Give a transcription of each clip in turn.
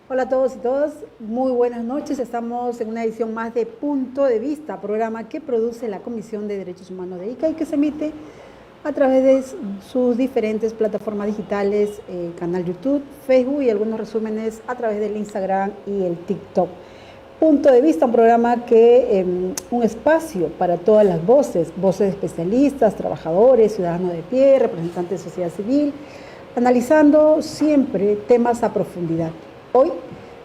Hola a todos y todas, muy buenas noches. Estamos en una edición más de Punto de Vista, programa que produce la Comisión de Derechos Humanos de ICA y que se emite a través de sus diferentes plataformas digitales, canal YouTube, Facebook y algunos resúmenes a través del Instagram y el TikTok. Punto de Vista, un programa que, un espacio para todas las voces de especialistas, trabajadores, ciudadanos de pie, representantes de sociedad civil, analizando siempre temas a profundidad. Hoy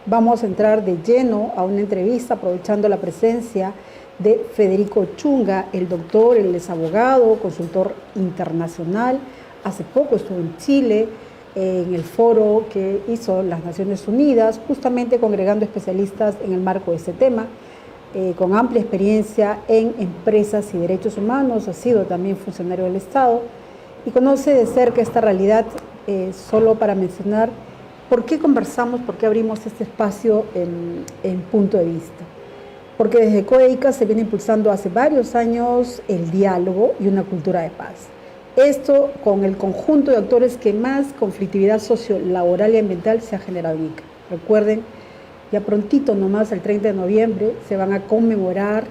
vamos a entrar de lleno a una entrevista aprovechando la presencia de Federico Chunga, el doctor, él es abogado, consultor internacional. Hace poco estuvo en Chile en el foro que hizo las Naciones Unidas, justamente congregando especialistas en el marco de ese tema, con amplia experiencia en empresas y derechos humanos, ha sido también funcionario del Estado y conoce de cerca esta realidad. Solo para mencionar ¿por qué conversamos, por qué abrimos este espacio en Punto de Vista? Porque desde CODEICA se viene impulsando hace varios años el diálogo y una cultura de paz. Esto con el conjunto de actores que más conflictividad sociolaboral y ambiental se ha generado en ICA. Recuerden, ya prontito nomás, el 30 de noviembre, se van a conmemorar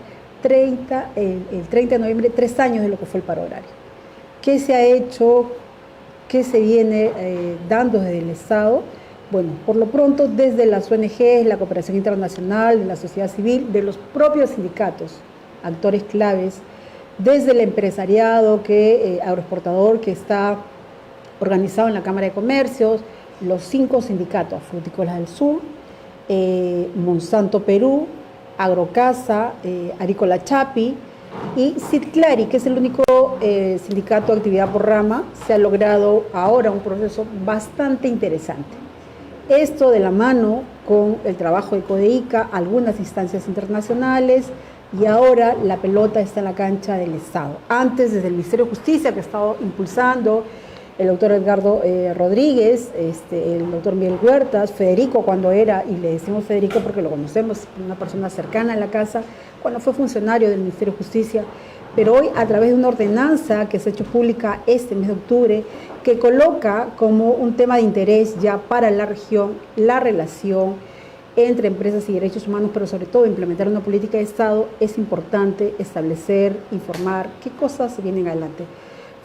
el 30 de noviembre 3 años de lo que fue el paro agrario. ¿Qué se ha hecho? ¿Qué se viene dando desde el Estado? Bueno, por lo pronto desde las ONGs, la cooperación internacional, de la sociedad civil, de los propios sindicatos, actores claves, desde el empresariado agroexportador que está organizado en la Cámara de Comercios, los 5 sindicatos, Frutícolas del Sur, Monsanto Perú, Agrocasa, Agrícola Chapi y Citclari, que es el único sindicato de actividad por rama. Se ha logrado ahora un proceso bastante interesante. Esto de la mano con el trabajo de CODEICA, algunas instancias internacionales, y ahora la pelota está en la cancha del Estado. Antes, desde el Ministerio de Justicia, que ha estado impulsando el doctor Edgardo Rodríguez, el doctor Miguel Huertas, Federico cuando era, y le decimos Federico porque lo conocemos, una persona cercana a la casa, cuando fue funcionario del Ministerio de Justicia, pero hoy a través de una ordenanza que se ha hecho pública este mes de octubre, que coloca como un tema de interés ya para la región la relación entre empresas y derechos humanos, pero sobre todo implementar una política de Estado. Es importante establecer, informar qué cosas vienen adelante.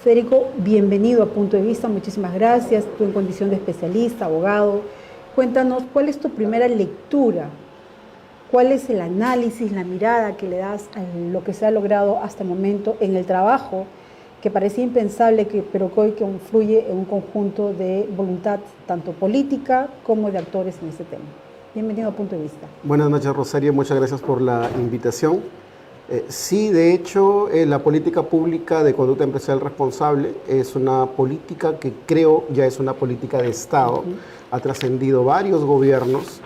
Federico, bienvenido a Punto de Vista, muchísimas gracias. Tú en condición de especialista, abogado, cuéntanos cuál es tu primera lectura, cuál es el análisis, la mirada que le das a lo que se ha logrado hasta el momento en el trabajo, que parecía impensable, pero que hoy confluye en un conjunto de voluntad tanto política como de actores en este tema. Bienvenido a Punto de Vista. Buenas noches, Rosario, muchas gracias por la invitación. Sí, de hecho, la política pública de conducta empresarial responsable es una política que creo ya es una política de Estado. Ha trascendido varios gobiernos.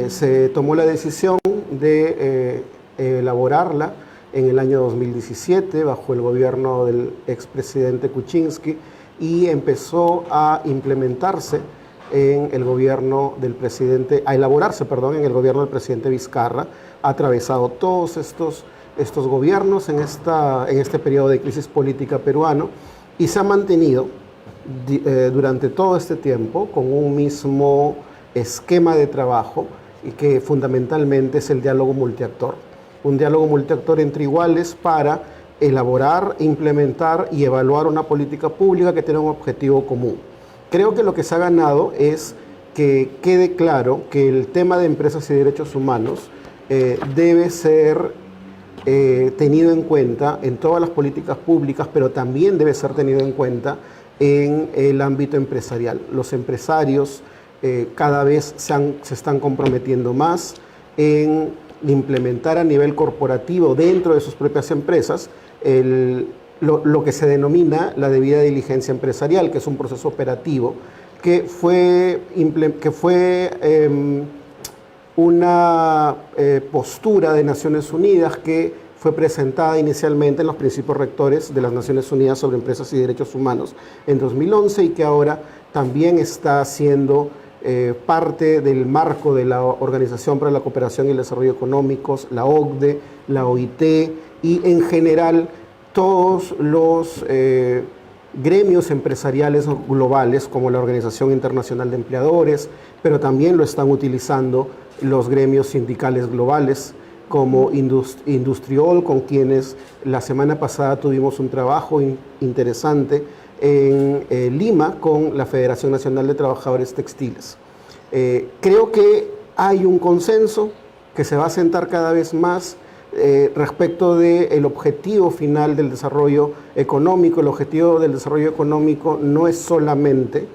Se tomó la decisión de elaborarla en el año 2017 bajo el gobierno del expresidente Kuczynski y empezó a implementarse en el gobierno del presidente, a elaborarse, perdón, en el gobierno del presidente Vizcarra. Ha atravesado todos estos gobiernos en este periodo de crisis política peruano y se ha mantenido durante todo este tiempo con un mismo esquema de trabajo y que fundamentalmente es el diálogo multiactor. Un diálogo multiactor entre iguales para elaborar, implementar y evaluar una política pública que tiene un objetivo común. Creo que lo que se ha ganado es que quede claro que el tema de empresas y derechos humanos debe ser tenido en cuenta en todas las políticas públicas, pero también debe ser tenido en cuenta en el ámbito empresarial. Los empresarios cada vez se están comprometiendo más en implementar a nivel corporativo dentro de sus propias empresas lo que se denomina la debida diligencia empresarial, que es un proceso operativo que fue una postura de Naciones Unidas que fue presentada inicialmente en los principios rectores de las Naciones Unidas sobre empresas y derechos humanos en 2011 y que ahora también está siendo parte del marco de la Organización para la Cooperación y el Desarrollo Económicos, la OCDE, la OIT y en general todos los gremios empresariales globales como la Organización Internacional de Empleadores, pero también lo están utilizando los gremios sindicales globales como Industriol, con quienes la semana pasada tuvimos un trabajo interesante en Lima con la Federación Nacional de Trabajadores Textiles. Creo que hay un consenso que se va a sentar cada vez más respecto del objetivo final del desarrollo económico. El objetivo del desarrollo económico no es solamente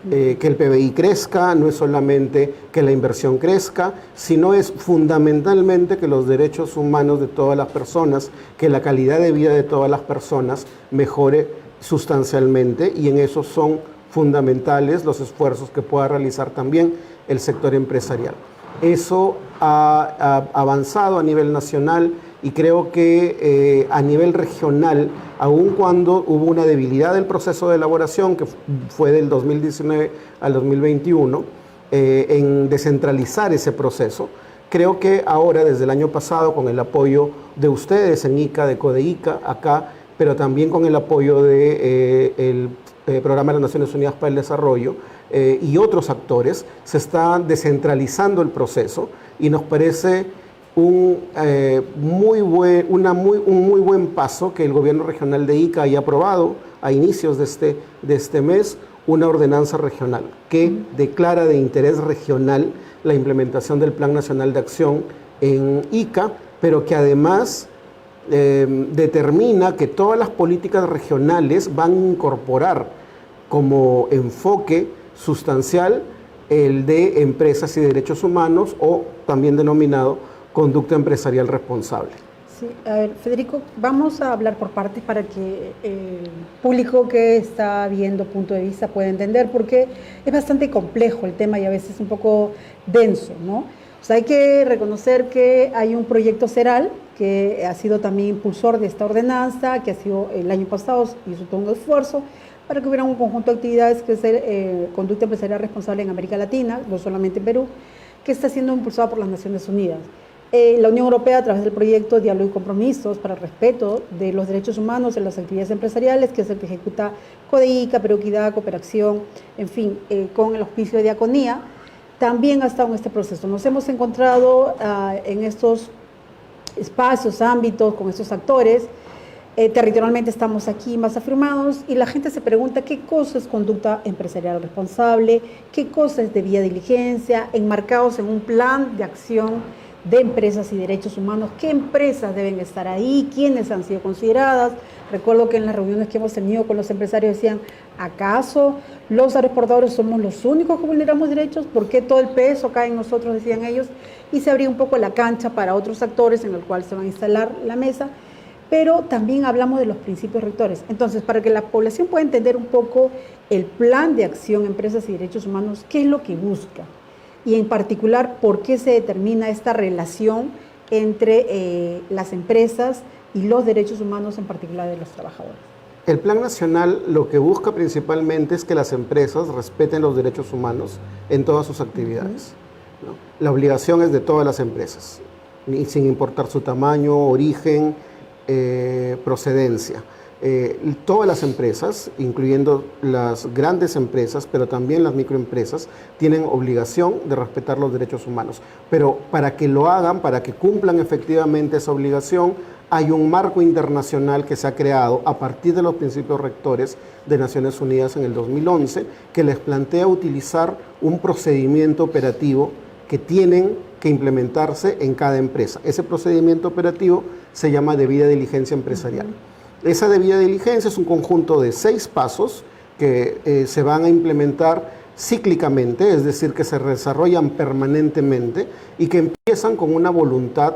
que el PBI crezca, no es solamente que la inversión crezca, sino es fundamentalmente que los derechos humanos de todas las personas, que la calidad de vida de todas las personas mejore sustancialmente, y en eso son fundamentales los esfuerzos que pueda realizar también el sector empresarial. Eso ha avanzado a nivel nacional y creo que a nivel regional, aun cuando hubo una debilidad del proceso de elaboración, que fue del 2019 al 2021, en descentralizar ese proceso, creo que ahora, desde el año pasado, con el apoyo de ustedes en ICA, de CODEICA, acá, pero también con el apoyo del Programa de las Naciones Unidas para el Desarrollo y otros actores, se está descentralizando el proceso y nos parece un muy buen paso que el gobierno regional de Ica haya aprobado a inicios de este mes una ordenanza regional que declara de interés regional la implementación del Plan Nacional de Acción en Ica, pero que además determina que todas las políticas regionales van a incorporar como enfoque sustancial el de empresas y derechos humanos, o también denominado conducta empresarial responsable. Sí, a ver, Federico, vamos a hablar por partes para que el público que está viendo Punto de Vista pueda entender, porque es bastante complejo el tema y a veces un poco denso, ¿no? O sea, hay que reconocer que hay un proyecto CERAL que ha sido también impulsor de esta ordenanza, que ha sido el año pasado, hizo todo un esfuerzo para que hubiera un conjunto de actividades que es conducta empresarial responsable en América Latina, no solamente en Perú, que está siendo impulsado por las Naciones Unidas. La Unión Europea, a través del proyecto Diálogo y Compromisos para el Respeto de los Derechos Humanos en las Actividades Empresariales, que es el que ejecuta CODEICA, Peroquidad, Cooperación, en fin, con el auspicio de Diaconía, también ha estado en este proceso. Nos hemos encontrado en estos espacios, ámbitos, con estos actores. Territorialmente estamos aquí más afirmados y la gente se pregunta qué cosa es conducta empresarial responsable, qué cosa es debida diligencia, enmarcados en un plan de acción de empresas y derechos humanos, qué empresas deben estar ahí, quiénes han sido consideradas. Recuerdo que en las reuniones que hemos tenido con los empresarios decían, ¿acaso los aeroportuarios somos los únicos que vulneramos derechos? ¿Por qué todo el peso cae en nosotros?, decían ellos, y se abría un poco la cancha para otros actores en el cual se va a instalar la mesa. Pero también hablamos de los principios rectores. Entonces, para que la población pueda entender un poco el plan de acción Empresas y Derechos Humanos, ¿qué es lo que busca? Y en particular, ¿por qué se determina esta relación entre las empresas y los derechos humanos, en particular de los trabajadores? El Plan Nacional lo que busca principalmente es que las empresas respeten los derechos humanos en todas sus actividades, ¿no? La obligación es de todas las empresas, sin importar su tamaño, origen, procedencia. Todas las empresas, incluyendo las grandes empresas, pero también las microempresas, tienen obligación de respetar los derechos humanos. Pero para que lo hagan, para que cumplan efectivamente esa obligación, hay un marco internacional que se ha creado a partir de los principios rectores de Naciones Unidas en el 2011, que les plantea utilizar un procedimiento operativo que tienen que implementarse en cada empresa. Ese procedimiento operativo se llama debida diligencia empresarial. Esa debida diligencia es un conjunto de 6 pasos que se van a implementar cíclicamente, es decir, que se desarrollan permanentemente y que empiezan con una voluntad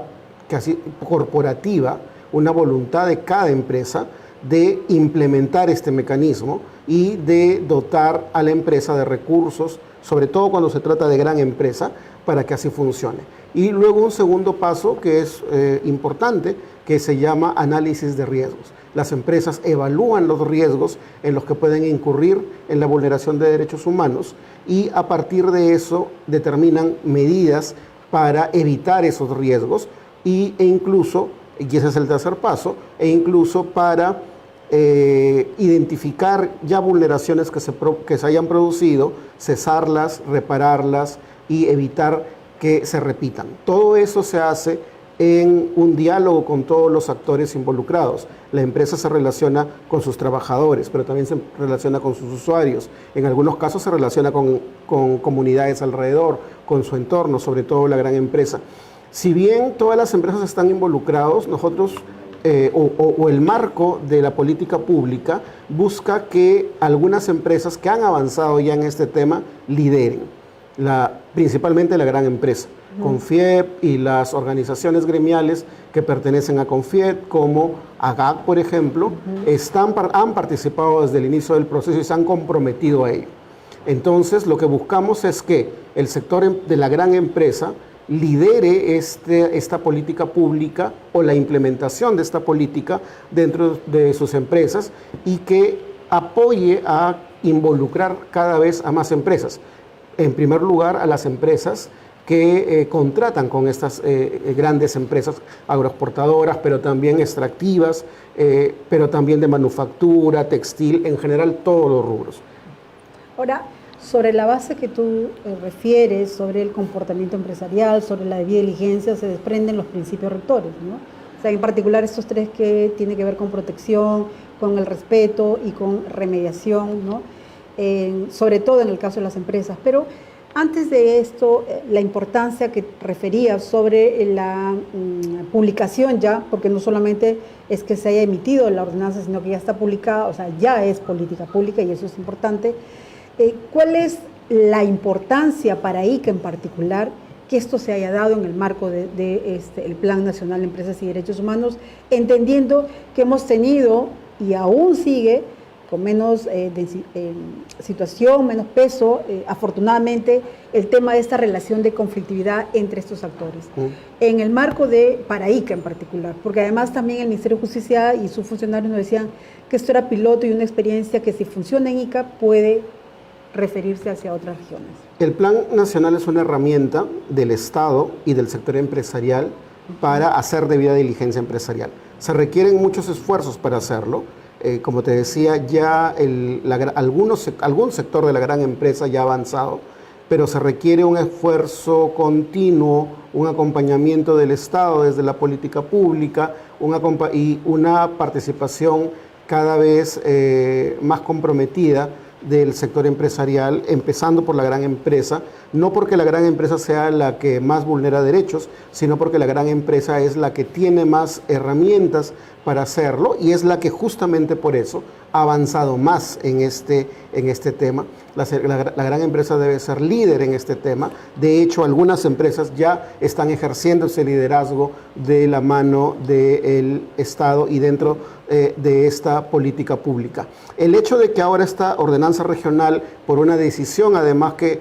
casi corporativa, una voluntad de cada empresa de implementar este mecanismo y de dotar a la empresa de recursos, sobre todo cuando se trata de gran empresa, para que así funcione. Y luego un segundo paso que es importante, que se llama análisis de riesgos. Las empresas evalúan los riesgos en los que pueden incurrir en la vulneración de derechos humanos y a partir de eso determinan medidas para evitar esos riesgos e incluso, y ese es el tercer paso, e incluso para identificar ya vulneraciones que se hayan producido, cesarlas, repararlas y evitar que se repitan. Todo eso se hace en un diálogo con todos los actores involucrados. La empresa se relaciona con sus trabajadores, pero también se relaciona con sus usuarios. En algunos casos se relaciona con comunidades alrededor, con su entorno, sobre todo la gran empresa. Si bien todas las empresas están involucrados, nosotros, o el marco de la política pública, busca que algunas empresas que han avanzado ya en este tema lideren, principalmente la gran empresa. CONFIEP y las organizaciones gremiales que pertenecen a CONFIEP, como AGAC, por ejemplo, han participado desde el inicio del proceso y se han comprometido a ello. Entonces, lo que buscamos es que el sector de la gran empresa lidere esta política pública o la implementación de esta política dentro de sus empresas y que apoye a involucrar cada vez a más empresas. En primer lugar, a las empresas que contratan con estas grandes empresas agroexportadoras, pero también extractivas, pero también de manufactura, textil, en general todos los rubros. Ahora, sobre la base que tú refieres, sobre el comportamiento empresarial, sobre la debida diligencia, se desprenden los principios rectores, ¿no? O sea, en particular estos tres que tienen que ver con protección, con el respeto y con remediación, ¿no? Sobre todo en el caso de las empresas. Pero antes de esto, la importancia que refería sobre la publicación ya, porque no solamente es que se haya emitido la ordenanza, sino que ya está publicada, o sea, ya es política pública y eso es importante. ¿Cuál es la importancia para ICA en particular que esto se haya dado en el marco el Plan Nacional de Empresas y Derechos Humanos, entendiendo que hemos tenido y aún sigue con menos situación, menos peso, afortunadamente, el tema de esta relación de conflictividad entre estos actores? En el marco para ICA en particular, porque además también el Ministerio de Justicia y sus funcionarios nos decían que esto era piloto y una experiencia que si funciona en ICA puede referirse hacia otras regiones. El Plan Nacional es una herramienta del Estado y del sector empresarial para hacer debida diligencia empresarial. Se requieren muchos esfuerzos para hacerlo. Como te decía, ya algún sector de la gran empresa ya ha avanzado, pero se requiere un esfuerzo continuo, un acompañamiento del Estado desde la política pública y una participación cada vez más comprometida del sector empresarial, empezando por la gran empresa, no porque la gran empresa sea la que más vulnera derechos, sino porque la gran empresa es la que tiene más herramientas para hacerlo y es la que justamente por eso ha avanzado más en este tema. La gran empresa debe ser líder en este tema. De hecho, algunas empresas ya están ejerciendo ese liderazgo de la mano del Estado y dentro de esta política pública. El hecho de que ahora esta ordenanza regional, por una decisión además que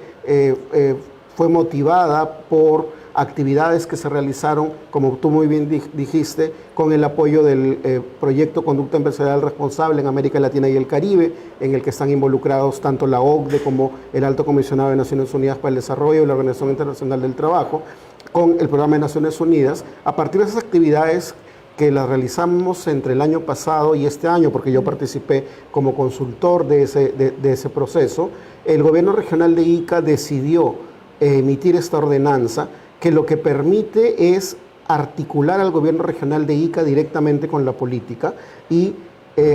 fue motivada por actividades que se realizaron, como tú muy bien dijiste, con el apoyo del proyecto Conducta Empresarial Responsable en América Latina y el Caribe, en el que están involucrados tanto la OCDE como el Alto Comisionado de Naciones Unidas para el Desarrollo y la Organización Internacional del Trabajo, con el Programa de Naciones Unidas. A partir de esas actividades que las realizamos entre el año pasado y este año, porque yo participé como consultor de ese proceso, el gobierno regional de Ica decidió emitir esta ordenanza que lo que permite es articular al gobierno regional de Ica directamente con la política y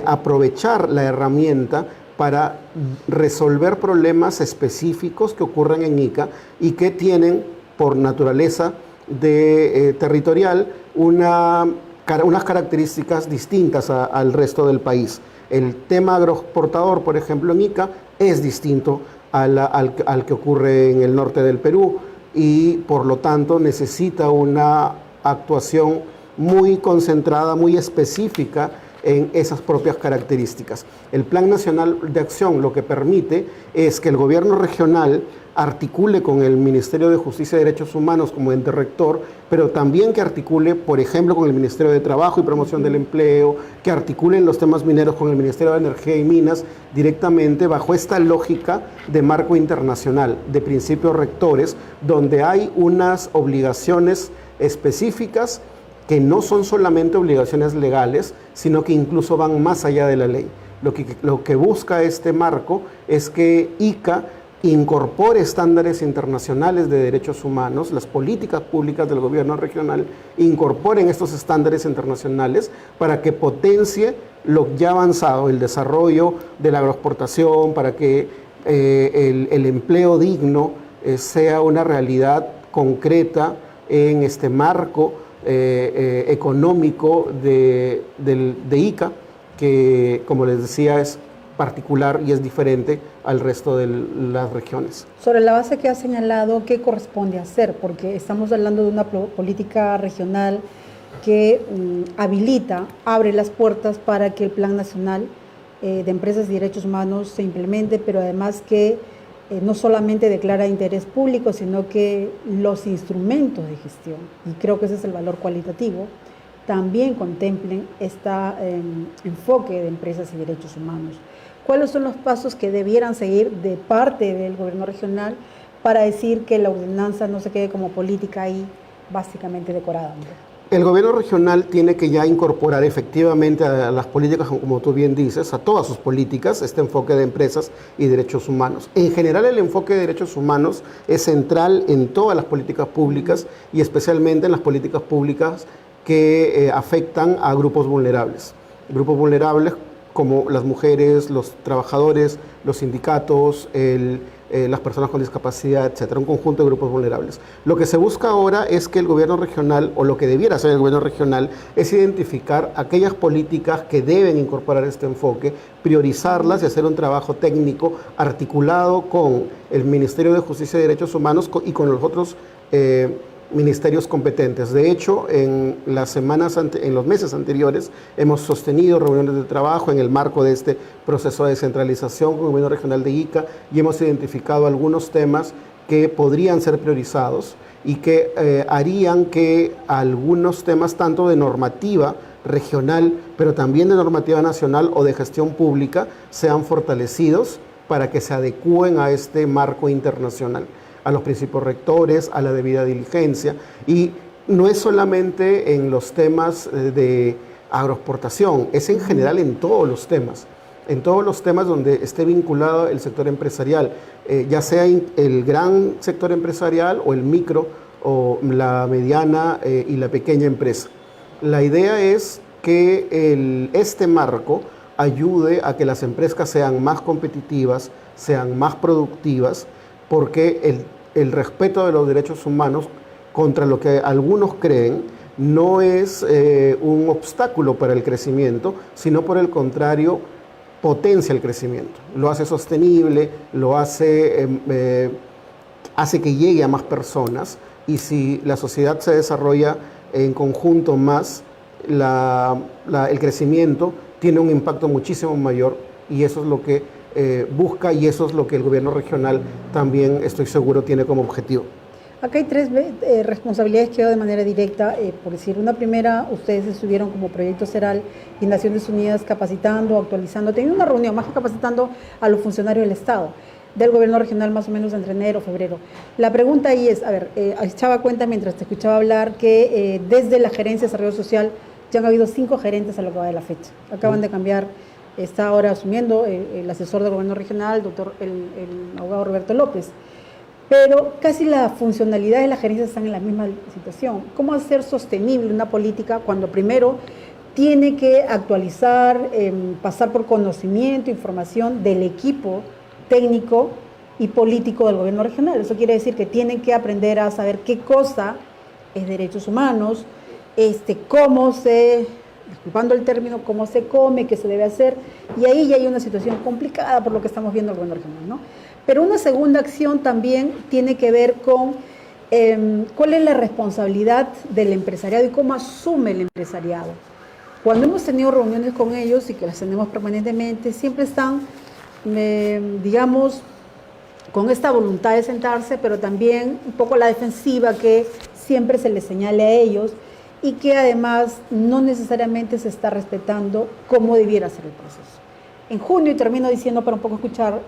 aprovechar la herramienta para resolver problemas específicos que ocurren en Ica y que tienen, por naturaleza territorial, unas características distintas al resto del país. El tema agroexportador, por ejemplo, en Ica es distinto al que ocurre en el norte del Perú, y por lo tanto necesita una actuación muy concentrada, muy específica en esas propias características. El Plan Nacional de Acción lo que permite es que el gobierno regional articule con el Ministerio de Justicia y Derechos Humanos como ente rector, pero también que articule, por ejemplo, con el Ministerio de Trabajo y Promoción del Empleo, que articule en los temas mineros con el Ministerio de Energía y Minas, directamente bajo esta lógica de marco internacional, de principios rectores, donde hay unas obligaciones específicas que no son solamente obligaciones legales, sino que incluso van más allá de la ley. Lo que busca este marco es que ICA incorpore estándares internacionales de derechos humanos, las políticas públicas del gobierno regional incorporen estos estándares internacionales para que potencie lo ya avanzado, el desarrollo de la agroexportación, para que el empleo digno sea una realidad concreta en este marco económico de ICA, que, como les decía, es particular y es diferente al resto de las regiones. Sobre la base que ha señalado, ¿qué corresponde hacer? Porque estamos hablando de una política regional que habilita, abre las puertas para que el Plan Nacional de Empresas y Derechos Humanos se implemente, pero además que no solamente declara interés público, sino que los instrumentos de gestión, y creo que ese es el valor cualitativo, también contemplen este enfoque de empresas y derechos humanos. ¿Cuáles son los pasos que debieran seguir de parte del gobierno regional para decir que la ordenanza no se quede como política ahí básicamente decorada? El gobierno regional tiene que ya incorporar efectivamente a las políticas, como tú bien dices, a todas sus políticas, este enfoque de empresas y derechos humanos. En general, el enfoque de derechos humanos es central en todas las políticas públicas y especialmente en las políticas públicas que afectan a grupos vulnerables. Grupos vulnerables como las mujeres, los trabajadores, los sindicatos, las personas con discapacidad, etcétera, un conjunto de grupos vulnerables. Lo que se busca ahora es que el gobierno regional, o lo que debiera hacer el gobierno regional, es identificar aquellas políticas que deben incorporar este enfoque, priorizarlas y hacer un trabajo técnico articulado con el Ministerio de Justicia y Derechos Humanos y con los otros ministerios competentes. De hecho, en los meses anteriores hemos sostenido reuniones de trabajo en el marco de este proceso de descentralización con el gobierno regional de ICA y hemos identificado algunos temas que podrían ser priorizados y que harían que algunos temas tanto de normativa regional, pero también de normativa nacional o de gestión pública sean fortalecidos para que se adecúen a este marco internacional, a los principios rectores, a la debida diligencia. Y no es solamente en los temas de agroexportación, es en general en todos los temas donde esté vinculado el sector empresarial, ya sea el gran sector empresarial o el micro o la mediana y la pequeña empresa. La idea es que este marco ayude a que las empresas sean más competitivas, sean más productivas, porque el respeto de los derechos humanos, contra lo que algunos creen, no es un obstáculo para el crecimiento, sino por el contrario, potencia el crecimiento. Lo hace sostenible, lo hace que llegue a más personas, y si la sociedad se desarrolla en conjunto más, el crecimiento tiene un impacto muchísimo mayor, y eso es lo que busca, y eso es lo que el gobierno regional también, estoy seguro, tiene como objetivo. Acá hay tres responsabilidades que veo de manera directa, por decir. Una primera, ustedes estuvieron como Proyecto CERAL y Naciones Unidas capacitando, actualizando, teniendo una reunión, más que capacitando a los funcionarios del Estado, del gobierno regional, más o menos entre enero, febrero. La pregunta ahí es, echaba cuenta mientras te escuchaba hablar que desde la Gerencia de Desarrollo Social ya han habido 5 gerentes a lo que va de la fecha. Acaban de cambiar. Está ahora asumiendo el asesor del gobierno regional, el abogado Roberto López. Pero casi las funcionalidades de la gerencia están en la misma situación. ¿Cómo hacer sostenible una política cuando primero tiene que actualizar, pasar por conocimiento, información del equipo técnico y político del gobierno regional? Eso quiere decir que tienen que aprender a saber qué cosa es derechos humanos, cómo se... disculpando el término, cómo se come, qué se debe hacer, y ahí ya hay una situación complicada por lo que estamos viendo el gobierno regional, ¿no? Pero una segunda acción también tiene que ver con cuál es la responsabilidad del empresariado y cómo asume el empresariado. Cuando hemos tenido reuniones con ellos y que las tenemos permanentemente, siempre están, digamos, con esta voluntad de sentarse, pero también un poco la defensiva que siempre se les señale a ellos y que además no necesariamente se está respetando cómo debiera ser el proceso. En junio, y termino diciendo para un poco escuchar,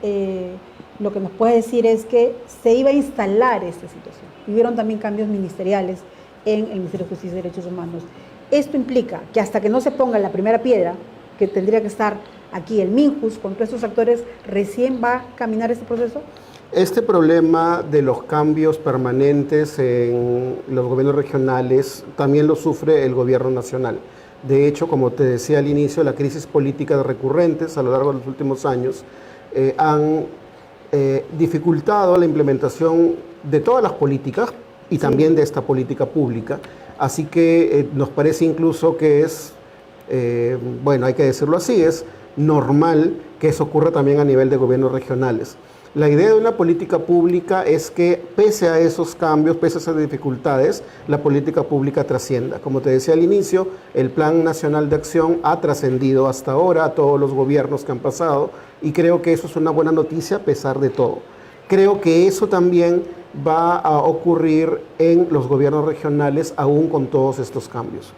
lo que nos puede decir es que se iba a instalar esta situación. Hubieron también cambios ministeriales en el Ministerio de Justicia y Derechos Humanos. Esto implica que hasta que no se ponga la primera piedra, que tendría que estar aquí el MINJUS con todos estos actores, recién va a caminar este proceso. Este problema de los cambios permanentes en los gobiernos regionales también lo sufre el gobierno nacional. De hecho, como te decía al inicio, la crisis política recurrentes a lo largo de los últimos años han dificultado la implementación de todas las políticas y también de esta política pública. Así que nos parece incluso que es, bueno, hay que decirlo así, es normal que eso ocurra también a nivel de gobiernos regionales. La idea de una política pública es que pese a esos cambios, pese a esas dificultades, la política pública trascienda. Como te decía al inicio, el Plan Nacional de Acción ha trascendido hasta ahora a todos los gobiernos que han pasado y creo que eso es una buena noticia a pesar de todo. Creo que eso también va a ocurrir en los gobiernos regionales aún con todos estos cambios.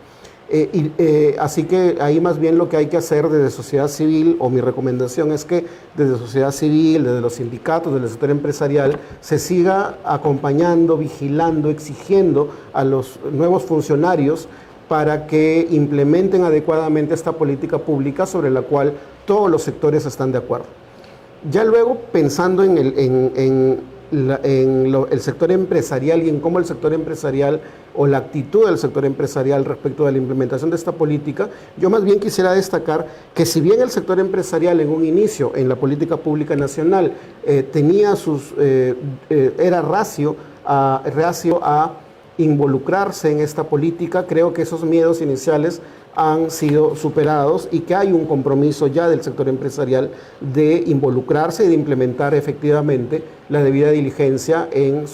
Así que ahí más bien lo que hay que hacer desde sociedad civil, o mi recomendación es que desde sociedad civil, desde los sindicatos, desde el sector empresarial, se siga acompañando, vigilando, exigiendo a los nuevos funcionarios para que implementen adecuadamente esta política pública sobre la cual todos los sectores están de acuerdo. Ya luego, pensando en el sector empresarial y en cómo el sector empresarial o la actitud del sector empresarial respecto de la implementación de esta política, yo más bien quisiera destacar que si bien el sector empresarial en un inicio en la política pública nacional era reacio a involucrarse en esta política, creo que esos miedos iniciales han sido superados y que hay un compromiso ya del sector empresarial de involucrarse y de implementar efectivamente la debida diligencia en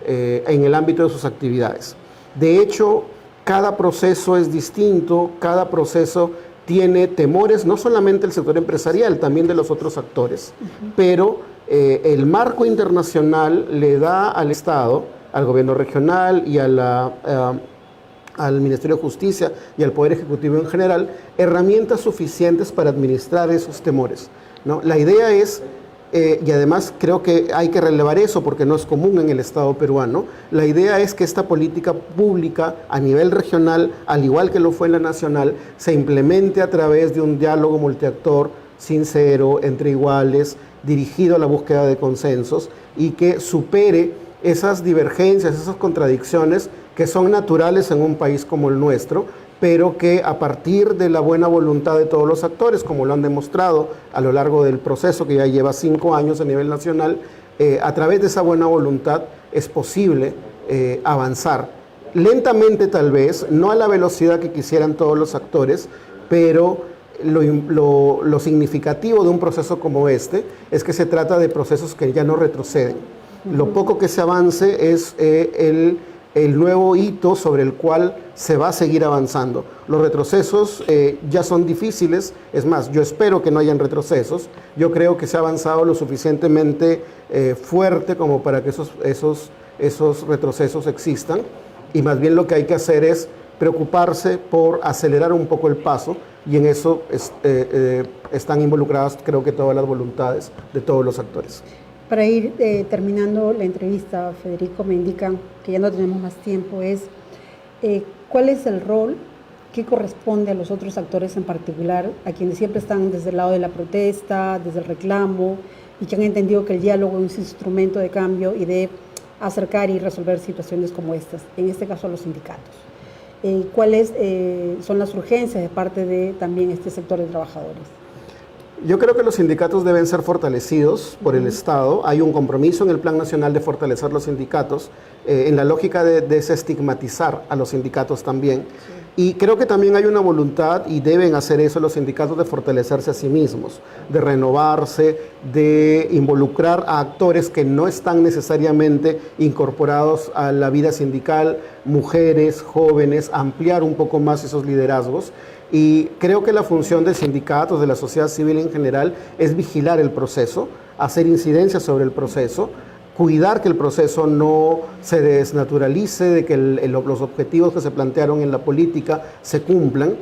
el ámbito de sus actividades. De hecho, cada proceso es distinto, cada proceso tiene temores, no solamente el sector empresarial, también de los otros actores, pero el marco internacional le da al Estado, al gobierno regional y al Ministerio de Justicia y al Poder Ejecutivo en general, herramientas suficientes para administrar esos temores, ¿no? La idea es, y además creo que hay que relevar eso porque no es común en el Estado peruano, la idea es que esta política pública a nivel regional, al igual que lo fue en la nacional, se implemente a través de un diálogo multiactor, sincero, entre iguales, dirigido a la búsqueda de consensos y que supere esas divergencias, esas contradicciones que son naturales en un país como el nuestro, pero que a partir de la buena voluntad de todos los actores, como lo han demostrado a lo largo del proceso que ya lleva 5 años a nivel nacional, a través de esa buena voluntad es posible avanzar. Lentamente tal vez, no a la velocidad que quisieran todos los actores, pero lo significativo de un proceso como este es que se trata de procesos que ya no retroceden. Lo poco que se avance es el nuevo hito sobre el cual se va a seguir avanzando. Los retrocesos ya son difíciles, es más, yo espero que no hayan retrocesos. Yo creo que se ha avanzado lo suficientemente fuerte como para que esos retrocesos existan, y más bien lo que hay que hacer es preocuparse por acelerar un poco el paso, y en eso están involucradas creo que todas las voluntades de todos los actores. Para ir terminando la entrevista, Federico, me indican que ya no tenemos más tiempo, ¿cuál es el rol que corresponde a los otros actores en particular, a quienes siempre están desde el lado de la protesta, desde el reclamo, y que han entendido que el diálogo es un instrumento de cambio y de acercar y resolver situaciones como estas, en este caso a los sindicatos? ¿Cuáles son las urgencias de parte de también este sector de trabajadores? Yo creo que los sindicatos deben ser fortalecidos por el Estado. Hay un compromiso en el Plan Nacional de fortalecer los sindicatos, en la lógica de desestigmatizar a los sindicatos también. Y creo que también hay una voluntad, y deben hacer eso los sindicatos, de fortalecerse a sí mismos, de renovarse, de involucrar a actores que no están necesariamente incorporados a la vida sindical, mujeres, jóvenes, ampliar un poco más esos liderazgos. Y creo que la función de sindicatos, de la sociedad civil en general, es vigilar el proceso, hacer incidencia sobre el proceso, cuidar que el proceso no se desnaturalice, de que los objetivos que se plantearon en la política se cumplan.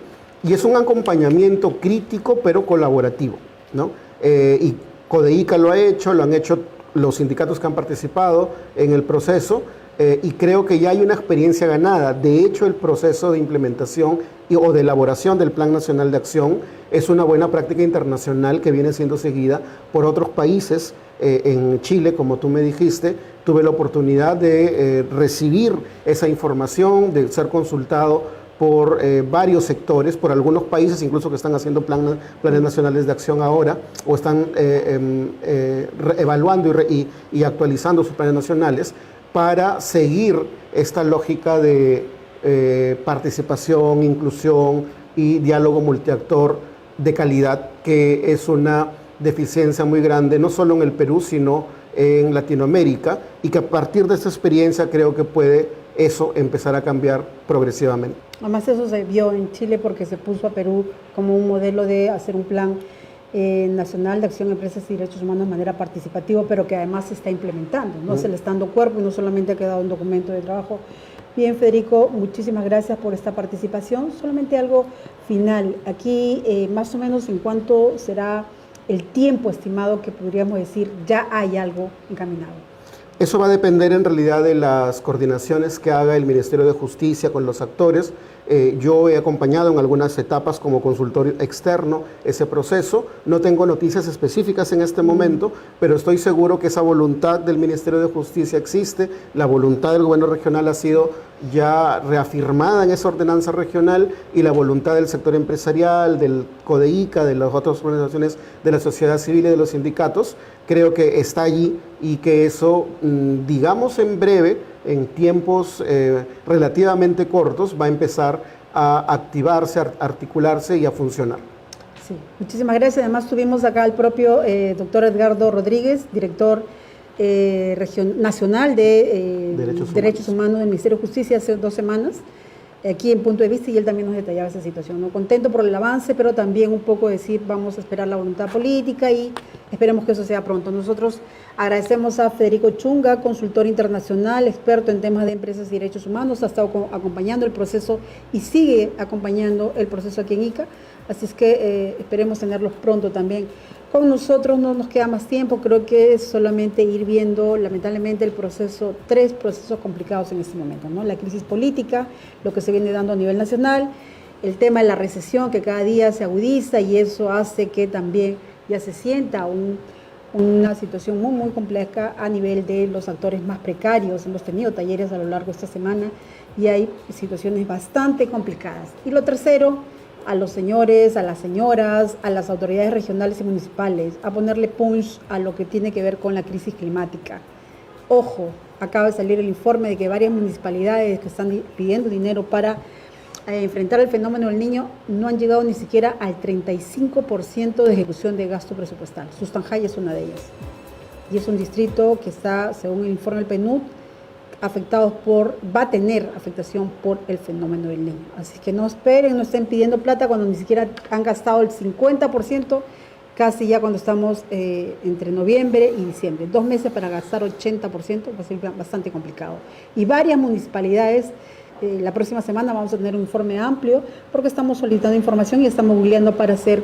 Y es un acompañamiento crítico, pero colaborativo, ¿no? Y CODEICA lo ha hecho, lo han hecho los sindicatos que han participado en el proceso, y creo que ya hay una experiencia ganada. De hecho, el proceso de implementación o de elaboración del Plan Nacional de Acción es una buena práctica internacional que viene siendo seguida por otros países. En Chile, como tú me dijiste, tuve la oportunidad de recibir esa información, de ser consultado por varios sectores, por algunos países incluso que están haciendo planes nacionales de acción ahora, o están evaluando y actualizando sus planes nacionales, para seguir esta lógica de participación, inclusión y diálogo multiactor de calidad, que es una deficiencia muy grande, no solo en el Perú, sino en Latinoamérica, y que a partir de esta experiencia creo que puede eso empezar a cambiar progresivamente. Además eso se vio en Chile porque se puso a Perú como un modelo de hacer un plan nacional de acción a empresas y derechos humanos de manera participativa, pero que además se está implementando, ¿no? Se le está dando cuerpo y no solamente ha quedado un documento de trabajo. Bien, Federico, muchísimas gracias por esta participación. Solamente algo final. Aquí, más o menos, ¿en cuánto será el tiempo estimado que podríamos decir ya hay algo encaminado? Eso va a depender en realidad de las coordinaciones que haga el Ministerio de Justicia con los actores. Yo he acompañado en algunas etapas como consultor externo ese proceso. No tengo noticias específicas en este momento, pero estoy seguro que esa voluntad del Ministerio de Justicia existe. La voluntad del gobierno regional ha sido ya reafirmada en esa ordenanza regional, y la voluntad del sector empresarial, del CODEICA, de las otras organizaciones de la sociedad civil y de los sindicatos, creo que está allí, y que eso, digamos en breve, en tiempos relativamente cortos, va a empezar a activarse, a articularse y a funcionar. Sí, muchísimas gracias. Además tuvimos acá al propio doctor Edgardo Rodríguez, director nacional de Derechos Humanos del Ministerio de Justicia hace 2 semanas, aquí en Punto de Vista, y él también nos detallaba esa situación, ¿no? Contento por el avance, pero también un poco decir, vamos a esperar la voluntad política y esperemos que eso sea pronto. Nosotros agradecemos a Federico Chunga, consultor internacional, experto en temas de empresas y derechos humanos, ha estado acompañando el proceso y sigue acompañando el proceso aquí en ICA, así es que esperemos tenerlos pronto también con nosotros. No nos queda más tiempo, creo que es solamente ir viendo lamentablemente el proceso, 3 procesos complicados en este momento, ¿no? La crisis política, lo que se viene dando a nivel nacional, el tema de la recesión que cada día se agudiza, y eso hace que también ya se sienta una situación muy, muy compleja a nivel de los actores más precarios. Hemos tenido talleres a lo largo de esta semana y hay situaciones bastante complicadas. Y lo tercero, a los señores, a las señoras, a las autoridades regionales y municipales, a ponerle punch a lo que tiene que ver con la crisis climática. Ojo, acaba de salir el informe de que varias municipalidades que están pidiendo dinero para enfrentar el fenómeno del Niño no han llegado ni siquiera al 35% de ejecución de gasto presupuestal. Sustanjay es una de ellas. Y es un distrito que está, según el informe del PNUD, va a tener afectación por el fenómeno del Niño. Así que no esperen, no estén pidiendo plata cuando ni siquiera han gastado el 50%, casi ya cuando estamos entre noviembre y diciembre. 2 meses para gastar 80% va a ser bastante complicado. Y varias municipalidades, la próxima semana vamos a tener un informe amplio, porque estamos solicitando información y estamos googleando para hacer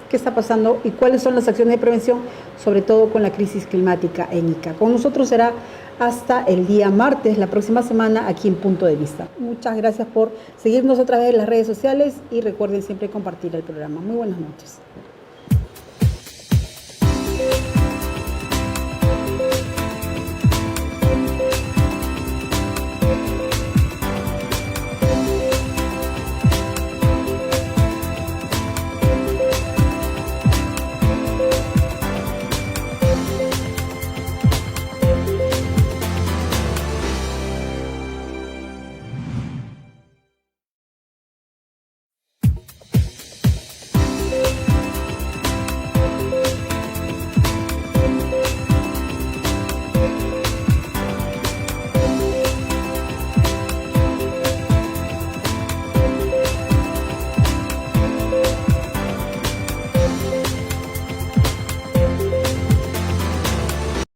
qué está pasando y cuáles son las acciones de prevención, sobre todo con la crisis climática en ICA. Con nosotros será hasta el día martes, la próxima semana, aquí en Punto de Vista. Muchas gracias por seguirnos otra vez en las redes sociales y recuerden siempre compartir el programa. Muy buenas noches.